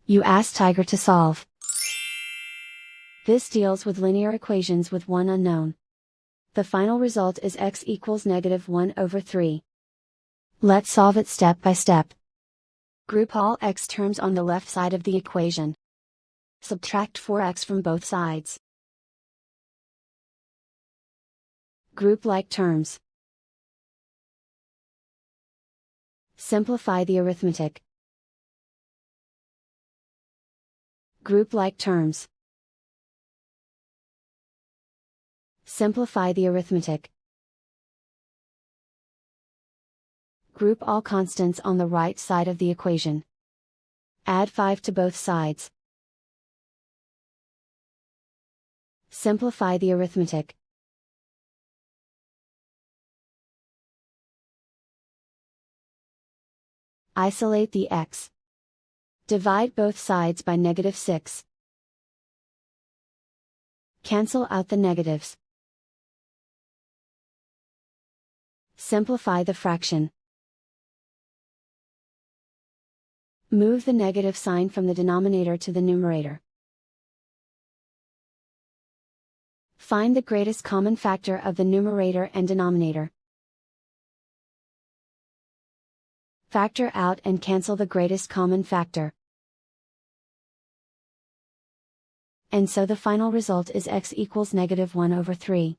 You ask Tiger to solve. This deals with linear equations with one unknown. The final result is x equals -1/3. Let's solve it step by step. Group all x terms on the left side of the equation. Subtract 4x from both sides. Group like terms. Simplify the arithmetic. Group like terms. Simplify the arithmetic. Group all constants on the right side of the equation. Add 5 to both sides. Simplify the arithmetic. Isolate the x. Divide both sides by -6. Cancel out the negatives. Simplify the fraction. Move the negative sign from the denominator to the numerator. Find the greatest common factor of the numerator and denominator. Factor out and cancel the greatest common factor. And so the final result is x equals -1/3.